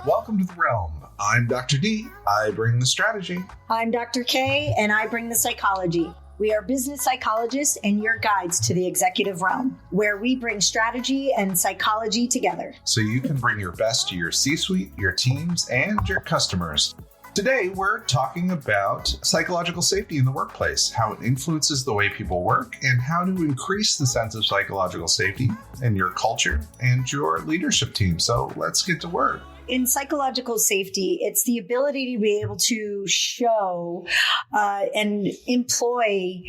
Welcome to the Realm. I'm Dr. D. I bring the strategy. I'm Dr. K, and I bring the psychology. We are business psychologists and your guides to the executive realm, where we bring strategy and psychology together. So you can bring your best to your C-suite, your teams, and your customers. Today, we're talking about psychological safety in the workplace, how it influences the way people work, and how to increase the sense of psychological safety in your culture and your leadership team. So let's get to work. In psychological safety, it's the ability to be able to show and employ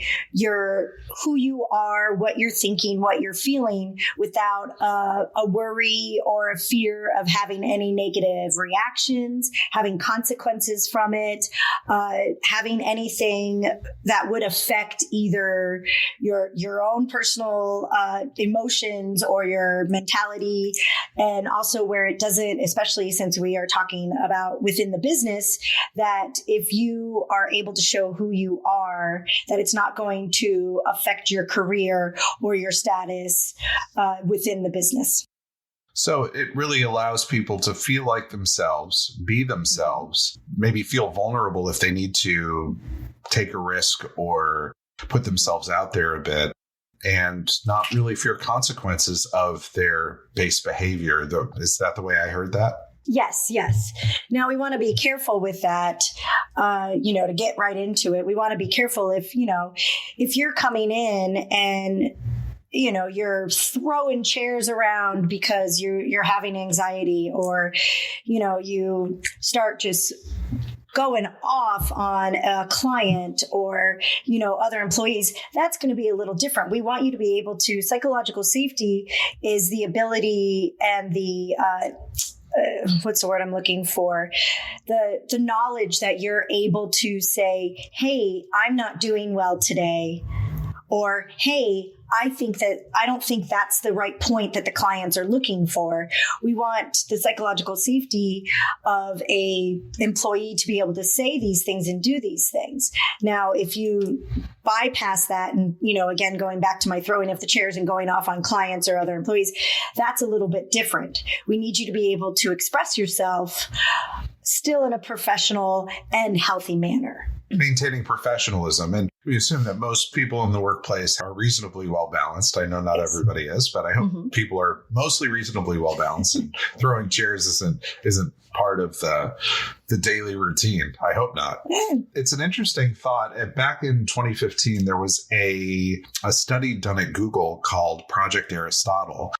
who you are, what you're thinking, what you're feeling without a worry or a fear of having any negative reactions, having consequences from it, having anything that would affect either your own personal emotions or your mentality, and also where it doesn't, especially since we are talking about within the business, that if you are able to show who you are, that it's not going to affect your career or your status within the business. So it really allows people to feel like themselves, be themselves, maybe feel vulnerable if they need to take a risk or put themselves out there a bit, and not really fear consequences of their base behavior. Is that the way I heard that? Yes. Now we want to be careful with that, to get right into it. We want to be careful if you're coming in and, you're throwing chairs around because you're having anxiety, or, you start just going off on a client or, other employees, that's going to be a little different. We want you to be able to, psychological safety is the ability and the, what's the word I'm looking for? The knowledge that you're able to say, hey, I'm not doing well today. Or, hey, I don't think that's the right point that the clients are looking for. We want the psychological safety of a employee to be able to say these things and do these things. Now, if you bypass that and, again, going back to my throwing of the chairs and going off on clients or other employees, that's a little bit different. We need you to be able to express yourself still in a professional and healthy manner. Maintaining professionalism. And we assume that most people in the workplace are reasonably well balanced. I know not everybody is, but I hope people are mostly reasonably well balanced, and throwing chairs isn't part of the daily routine. I hope not. It's an interesting thought. Back in 2015, there was a study done at Google called Project Aristotle.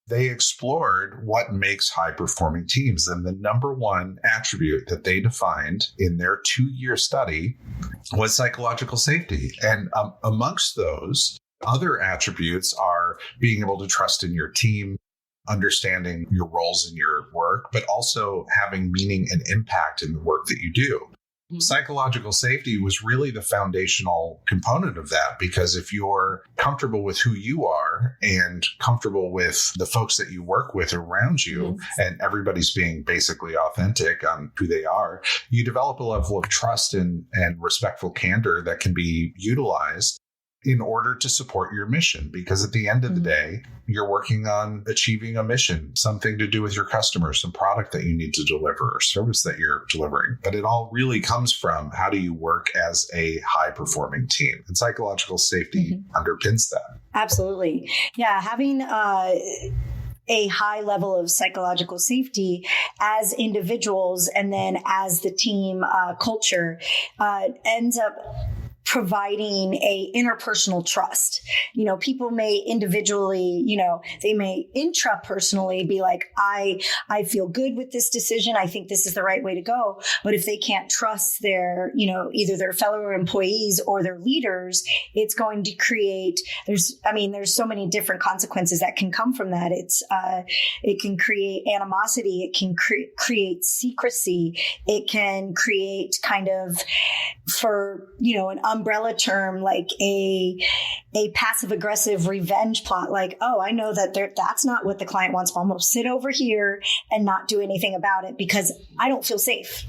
They explored what makes high-performing teams, and the number one attribute that they defined in their 2-year study was psychological safety. And amongst those, other attributes are being able to trust in your team, understanding your roles in your work, but also having meaning and impact in the work that you do. Psychological safety was really the foundational component of that, because if you're comfortable with who you are and comfortable with the folks that you work with around you, and everybody's being basically authentic on who they are, you develop a level of trust and respectful candor that can be utilized in order to support your mission. Because at the end of the day, you're working on achieving a mission, something to do with your customers, some product that you need to deliver or service that you're delivering. But it all really comes from, how do you work as a high-performing team? And psychological safety underpins that. Absolutely. Yeah, having a high level of psychological safety as individuals and then as the team culture ends up providing a interpersonal trust. People may individually, they may intrapersonally be like, I feel good with this decision. I think this is the right way to go. But if they can't trust their, either their fellow employees or their leaders, it's going to create, there's so many different consequences that can come from that. It can create animosity. It can create secrecy. It can create kind of, for, an umbrella term, like a passive aggressive revenge plot. Like, oh, I know that that's not what the client wants. I'm going to sit over here and not do anything about it because I don't feel safe.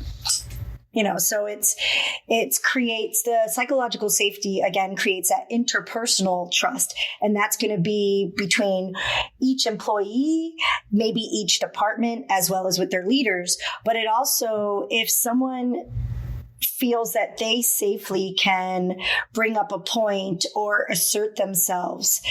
So it creates the psychological safety, again, creates that interpersonal trust. And that's going to be between each employee, maybe each department, as well as with their leaders. But it also, if someone feels that they safely can bring up a point or assert themselves,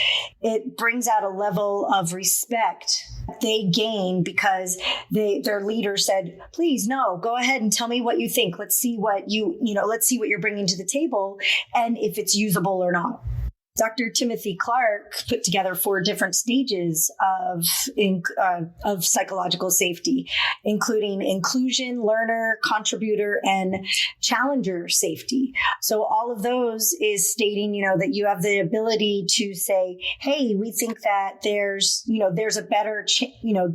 it brings out a level of respect they gain because their leader said, please, no, go ahead and tell me what you think. Let's see what let's see what you're bringing to the table and if it's usable or not. Dr. Timothy Clark put together 4 different stages of psychological safety, including inclusion, learner, contributor, and challenger safety. So all of those is stating, that you have the ability to say, hey, we think that there's a better,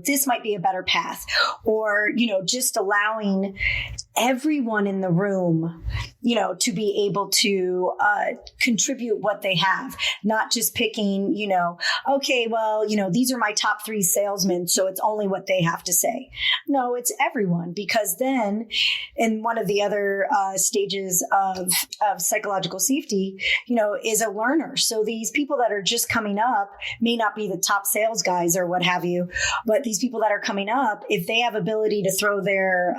this might be a better path, or, just allowing everyone in the room, to be able to contribute what they have, not just picking, okay, well, these are my top 3 salesmen, so it's only what they have to say. No, it's everyone, because then in one of the other stages of psychological safety, is a learner. So these people that are just coming up may not be the top sales guys or what have you, but these people that are coming up, if they have ability to throw their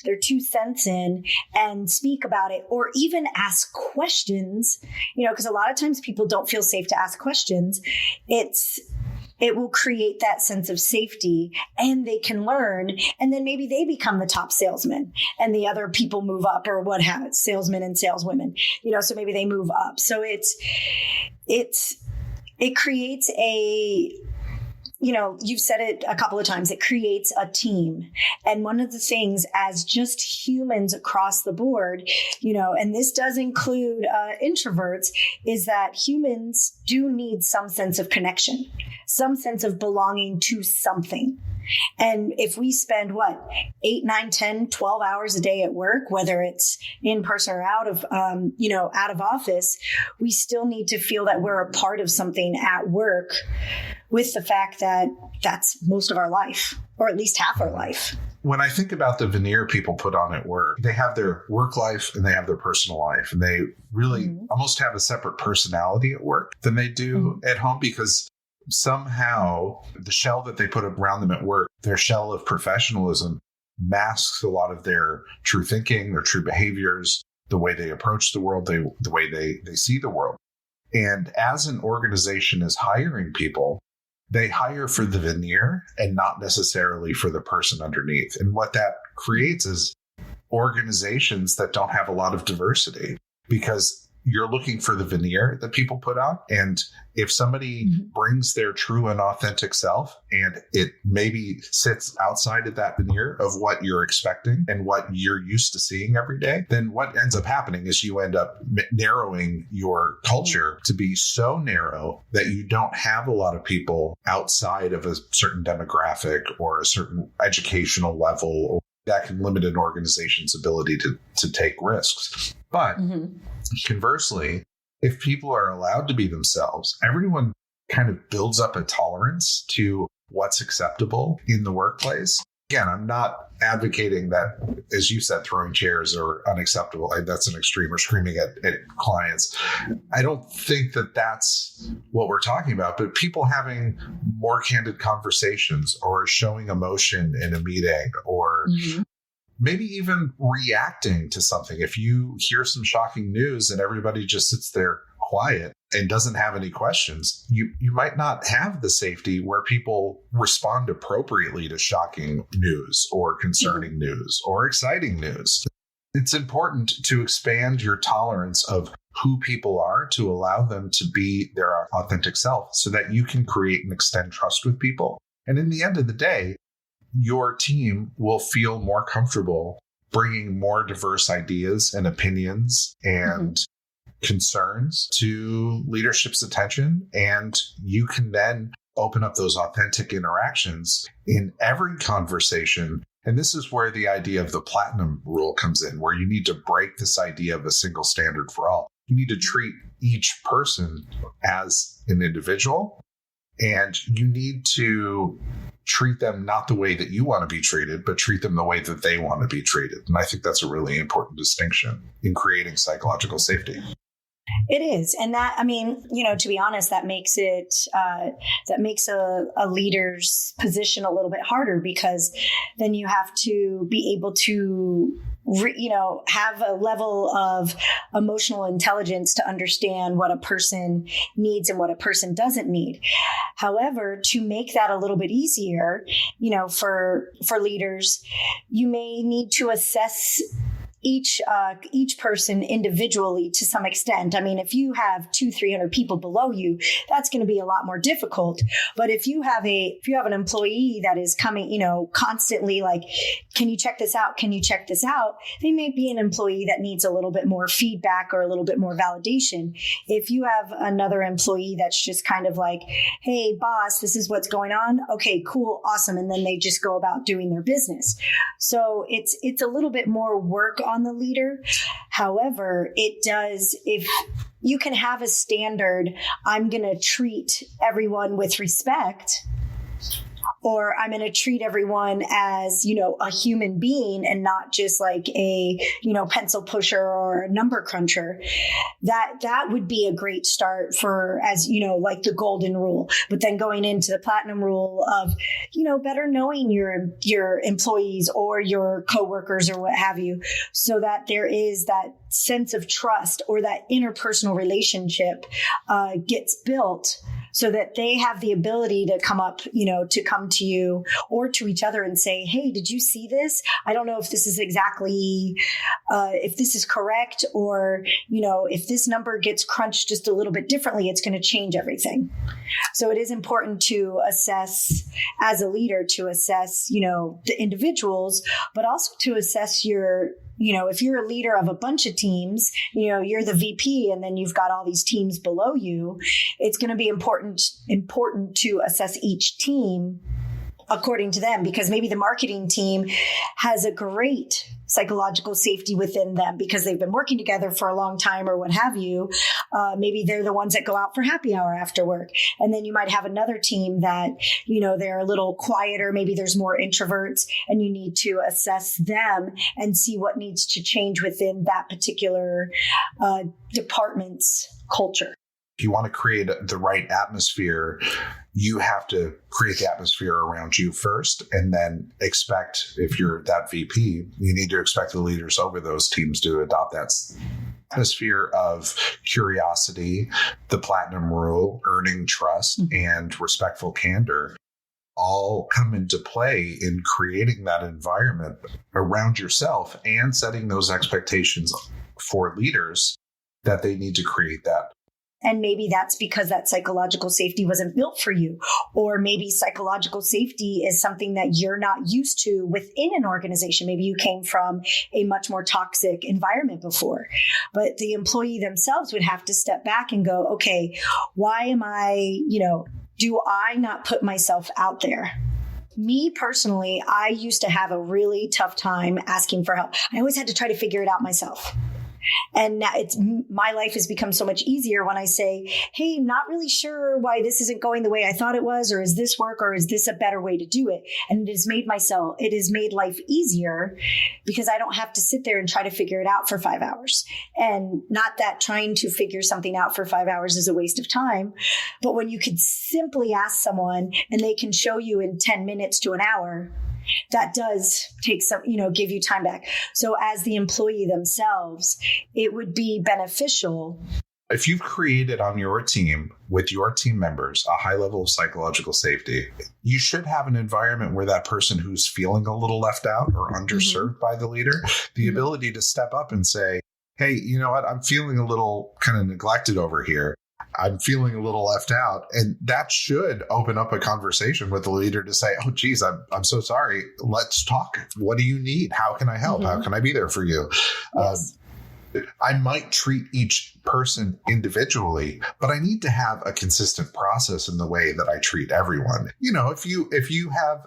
2 cents in and speak about it, or even ask questions, because a lot of times people don't feel safe to ask questions, it will create that sense of safety and they can learn. And then maybe they become the top salesman and the other people move up, or what have it, salesmen and saleswomen, so maybe they move up. So it creates you've said it a couple of times, it creates a team. And one of the things as just humans across the board, and this does include introverts, is that humans do need some sense of connection, some sense of belonging to something. And if we spend 8, 9, 10, 12 hours a day at work, whether it's in person or out of office, we still need to feel that we're a part of something at work, with the fact that that's most of our life, or at least half our life. When I think about the veneer people put on at work, they have their work life and they have their personal life, and they really almost have a separate personality at work than they do at home, because somehow the shell that they put around them at work, their shell of professionalism, masks a lot of their true thinking, their true behaviors, the way they approach the world, the way they see the world. And as an organization is hiring people, they hire for the veneer and not necessarily for the person underneath. And what that creates is organizations that don't have a lot of diversity, because you're looking for the veneer that people put on. And if somebody brings their true and authentic self and it maybe sits outside of that veneer of what you're expecting and what you're used to seeing every day, then what ends up happening is you end up narrowing your culture to be so narrow that you don't have a lot of people outside of a certain demographic or a certain educational level that can limit an organization's ability to take risks. But conversely, if people are allowed to be themselves, everyone kind of builds up a tolerance to what's acceptable in the workplace. Again, I'm not advocating that, as you said, throwing chairs are unacceptable. That's an extreme, or screaming at clients. I don't think that that's what we're talking about, but people having more candid conversations, or showing emotion in a meeting, or maybe even reacting to something. If you hear some shocking news and everybody just sits there quiet and doesn't have any questions, you might not have the safety where people respond appropriately to shocking news or concerning news or exciting news. It's important to expand your tolerance of who people are to allow them to be their authentic self, so that you can create and extend trust with people. And in the end of the day, your team will feel more comfortable bringing more diverse ideas and opinions and concerns to leadership's attention. And you can then open up those authentic interactions in every conversation. And this is where the idea of the platinum rule comes in, where you need to break this idea of a single standard for all. You need to treat each person as an individual, and you need to treat them not the way that you want to be treated, but treat them the way that they want to be treated. And I think that's a really important distinction in creating psychological safety. It is. And that, I mean, to be honest, that makes it, that makes a leader's position a little bit harder, because then you have to be able to have a level of emotional intelligence to understand what a person needs and what a person doesn't need. However, to make that a little bit easier, for leaders, you may need to assess each person individually to some extent. I mean, if you have 200-300 people below you, that's going to be a lot more difficult. But if you have an employee that is coming, constantly like, can you check this out? Can you check this out? They may be an employee that needs a little bit more feedback or a little bit more validation. If you have another employee that's just kind of like, hey, boss, this is what's going on. Okay, cool. Awesome. And then they just go about doing their business. So it's a little bit more work on the leader. However, it does, if you can have a standard, I'm going to treat everyone with respect, or I'm going to treat everyone as, a human being and not just like a, pencil pusher or a number cruncher. That would be a great start for, as, like the golden rule. But then going into the platinum rule of, better knowing your employees or your coworkers or what have you, so that there is that sense of trust or that interpersonal relationship gets built, so that they have the ability to come to you or to each other and say, hey, did you see this? I don't know if this is exactly, if this is correct, or, if this number gets crunched just a little bit differently, it's going to change everything. So it is important to assess, as a leader, to assess, the individuals, but also to assess your, if you're a leader of a bunch of teams, you're the VP and then you've got all these teams below you, it's going to be important to assess each team according to them, because maybe the marketing team has a great psychological safety within them because they've been working together for a long time or what have you. Maybe they're the ones that go out for happy hour after work. And then you might have another team that, they're a little quieter. Maybe there's more introverts, and you need to assess them and see what needs to change within that particular department's culture. If you want to create the right atmosphere, you have to create the atmosphere around you first, and then expect, if you're that VP, you need to expect the leaders over those teams to adopt that atmosphere of curiosity, the platinum rule, earning trust, and respectful candor all come into play in creating that environment around yourself and setting those expectations for leaders that they need to create that. And maybe that's because that psychological safety wasn't built for you. Or maybe psychological safety is something that you're not used to within an organization. Maybe you came from a much more toxic environment before. But the employee themselves would have to step back and go, okay, why am I, do I not put myself out there? Me personally, I used to have a really tough time asking for help. I always had to try to figure it out myself. And now my life has become so much easier when I say, hey, not really sure why this isn't going the way I thought it was, or is this work, or is this a better way to do it? And it has made life easier because I don't have to sit there and try to figure it out for 5 hours. And not that trying to figure something out for 5 hours is a waste of time, but when you could simply ask someone and they can show you in 10 minutes to an hour, that does take some, give you time back. So as the employee themselves, it would be beneficial. If you've created on your team with your team members a high level of psychological safety, you should have an environment where that person who's feeling a little left out or underserved by the leader, the ability to step up and say, hey, you know what, I'm feeling a little kind of neglected over here. I'm feeling a little left out. And that should open up a conversation with the leader to say, oh, geez, I'm so sorry. Let's talk. What do you need? How can I help? How can I be there for you? Yes. I might treat each person individually, but I need to have a consistent process in the way that I treat everyone. If you have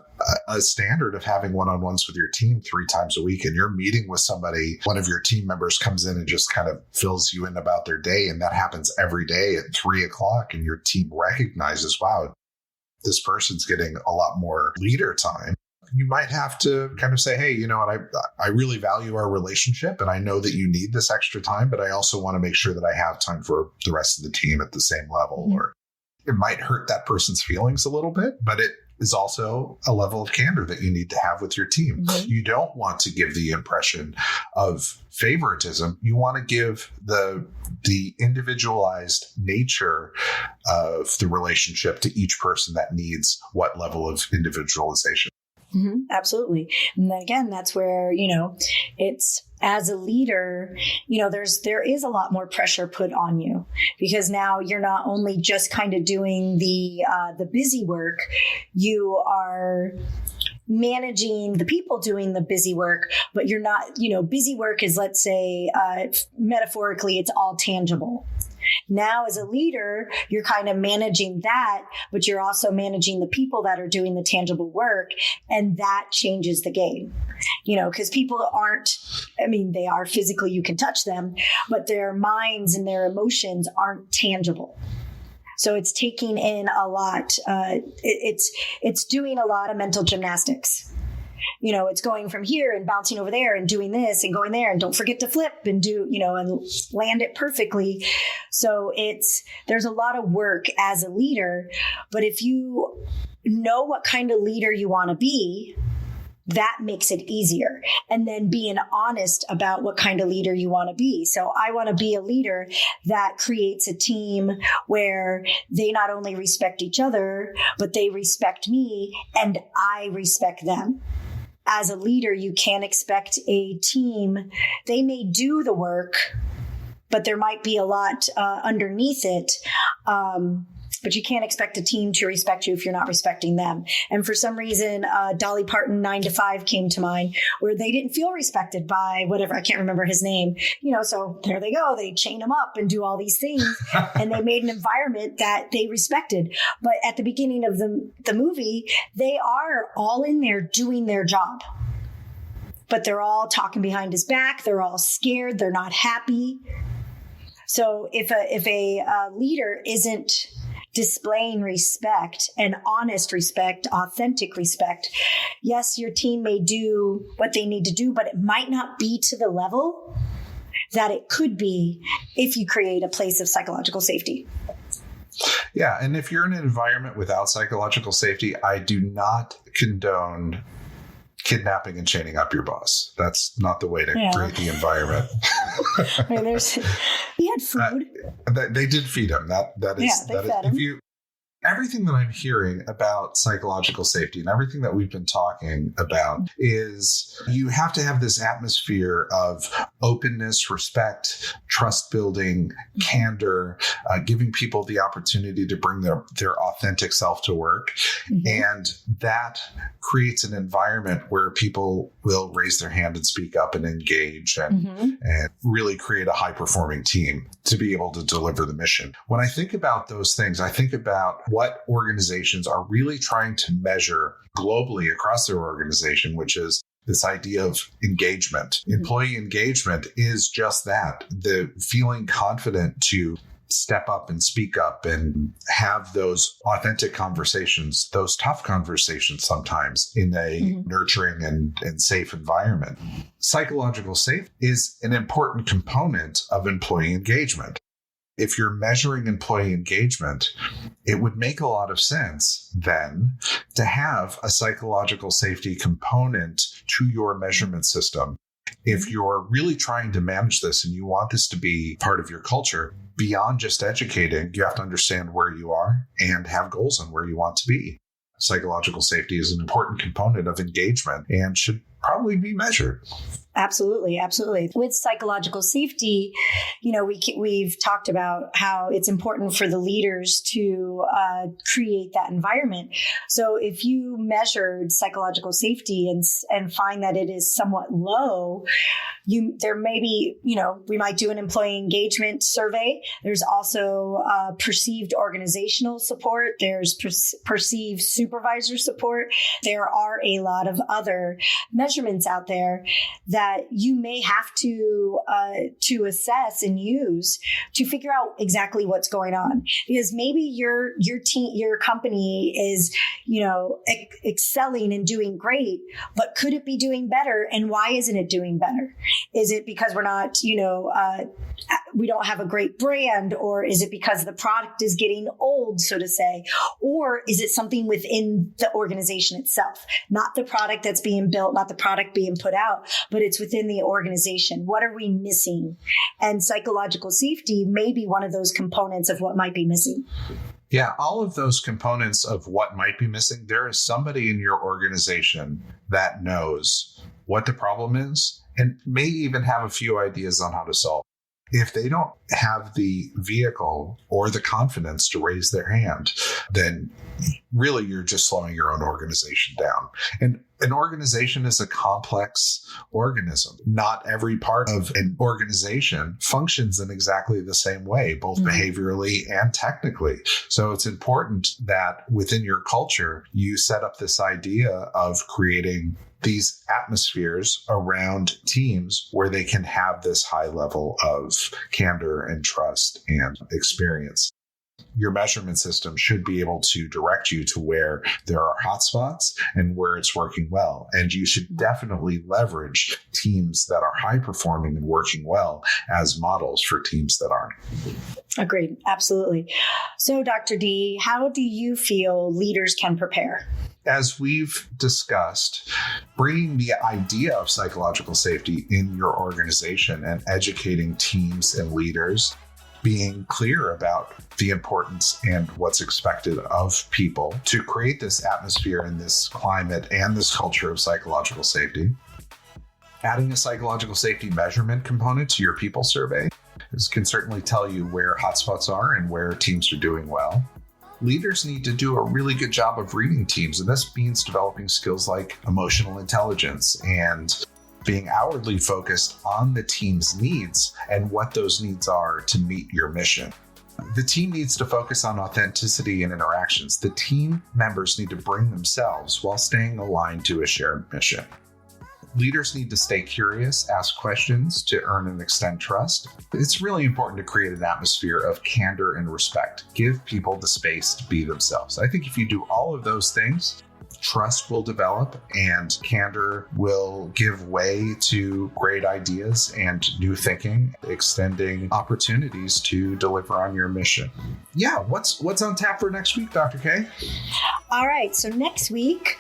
a standard of having one-on-ones with your team 3 times a week and you're meeting with somebody, one of your team members comes in and just kind of fills you in about their day, and that happens every day at 3:00 and your team recognizes, wow, this person's getting a lot more leader time, you might have to kind of say, hey, you know what, I really value our relationship and I know that you need this extra time, but I also want to make sure that I have time for the rest of the team at the same level. Mm-hmm. Or it might hurt that person's feelings a little bit, but it is also a level of candor that you need to have with your team. Mm-hmm. You don't want to give the impression of favoritism. You want to give the individualized nature of the relationship to each person that needs what level of individualization. Mm-hmm, absolutely. And then again, that's where, it's as a leader, there is a lot more pressure put on you because now you're not only just kind of doing the busy work, you are managing the people doing the busy work, but you're not, busy work is, let's say, metaphorically, it's all tangible. Now, as a leader, you're kind of managing that, but you're also managing the people that are doing the tangible work. And that changes the game, because people they are physically, you can touch them, but their minds and their emotions aren't tangible. So it's taking in a lot. It's doing a lot of mental gymnastics. It's going from here and bouncing over there and doing this and going there and don't forget to flip and do, and land it perfectly. So there's a lot of work as a leader, but if you know what kind of leader you want to be, that makes it easier. And then being honest about what kind of leader you want to be. So I want to be a leader that creates a team where they not only respect each other, but they respect me and I respect them. As a leader, you can't expect a team. They may do the work, but there might be a lot underneath it. But you can't expect a team to respect you if you're not respecting them. And for some reason, Dolly Parton 9 to 5 came to mind where they didn't feel respected by whatever, I can't remember his name, so there they go. They chain him up and do all these things and they made an environment that they respected. But at the beginning of the movie, they are all in there doing their job, but they're all talking behind his back. They're all scared. They're not happy. So if a leader isn't displaying respect and honest respect, authentic respect, yes, your team may do what they need to do, but it might not be to the level that it could be if you create a place of psychological safety. Yeah. And if you're in an environment without psychological safety, I do not condone kidnapping and chaining up your boss. That's not the way to create the environment. He had food. They did feed him. That is if you. Everything that I'm hearing about psychological safety and everything that we've been talking about is you have to have this atmosphere of openness, respect, trust building, candor, giving people the opportunity to bring their authentic self to work. Mm-hmm. And that creates an environment where people will raise their hand and speak up and engage and really create a high performing team to be able to deliver the mission. When I think about those things, I think about what organizations are really trying to measure globally across their organization, which is this idea of engagement. Mm-hmm. Employee engagement is just that, the feeling confident to step up and speak up and have those authentic conversations, those tough conversations sometimes in a nurturing and safe environment. Psychological safety is an important component of employee engagement. If you're measuring employee engagement, it would make a lot of sense then to have a psychological safety component to your measurement system. If you're really trying to manage this and you want this to be part of your culture, beyond just educating, you have to understand where you are and have goals on where you want to be. Psychological safety is an important component of engagement and should probably be measured. Absolutely. Absolutely. With psychological safety, we've talked about how it's important for the leaders to create that environment. So if you measured psychological safety and find that it is somewhat low, there may be, we might do an employee engagement survey. There's also perceived organizational support. There's perceived supervisor support. There are a lot of other measures measurements out there that you may have to assess and use to figure out exactly what's going on. Because maybe your team, your company is, excelling and doing great, but could it be doing better? And why isn't it doing better? Is it because we're not, we don't have a great brand, or is it because the product is getting old, so to say, or is it something within the organization itself, not the product that's being built, not the product being put out, but it's within the organization? What are we missing? And psychological safety may be one of those components of what might be missing. Yeah, all of those components of what might be missing, there is somebody in your organization that knows what the problem is and may even have a few ideas on how to solve. If they don't have the vehicle or the confidence to raise their hand, then really you're just slowing your own organization down. And an organization is a complex organism. Not every part of an organization functions in exactly the same way, both behaviorally and technically. So it's important that within your culture, you set up this idea of creating these atmospheres around teams where they can have this high level of candor and trust and experience. Your measurement system should be able to direct you to where there are hotspots and where it's working well. And you should definitely leverage teams that are high performing and working well as models for teams that aren't. Agreed. Absolutely. So, Dr. D, how do you feel leaders can prepare? As we've discussed, bringing the idea of psychological safety in your organization and educating teams and leaders, being clear about the importance and what's expected of people to create this atmosphere and this climate and this culture of psychological safety. Adding a psychological safety measurement component to your people survey can certainly tell you where hotspots are and where teams are doing well. Leaders need to do a really good job of reading teams, and this means developing skills like emotional intelligence and being outwardly focused on the team's needs and what those needs are to meet your mission. The team needs to focus on authenticity and interactions. The team members need to bring themselves while staying aligned to a shared mission. Leaders need to stay curious, ask questions to earn and extend trust. It's really important to create an atmosphere of candor and respect. Give people the space to be themselves. I think if you do all of those things, trust will develop and candor will give way to great ideas and new thinking, extending opportunities to deliver on your mission. Yeah, what's on tap for next week, Dr. K? All right, so next week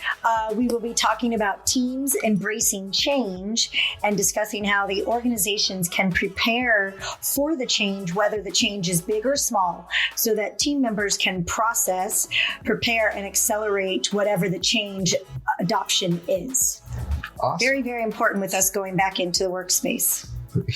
we will be talking about teams embracing change and discussing how the organizations can prepare for the change, whether the change is big or small, so that team members can process, prepare, and accelerate whatever the change adoption is. Awesome. Very, very important with us going back into the workspace.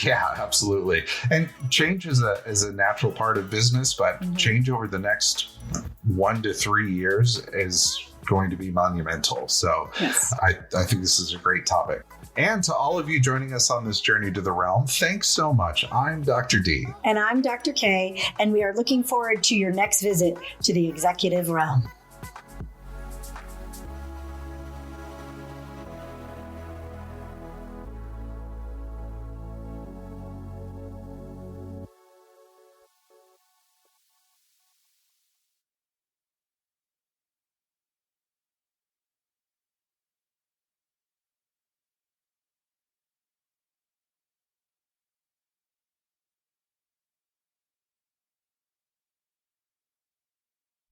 Yeah, absolutely. And change is a natural part of business, but change over the next 1 to 3 years is going to be monumental. So yes. I think this is a great topic. And to all of you joining us on this journey to the realm, thanks so much. I'm Dr. D. And I'm Dr. K. And we are looking forward to your next visit to the executive realm.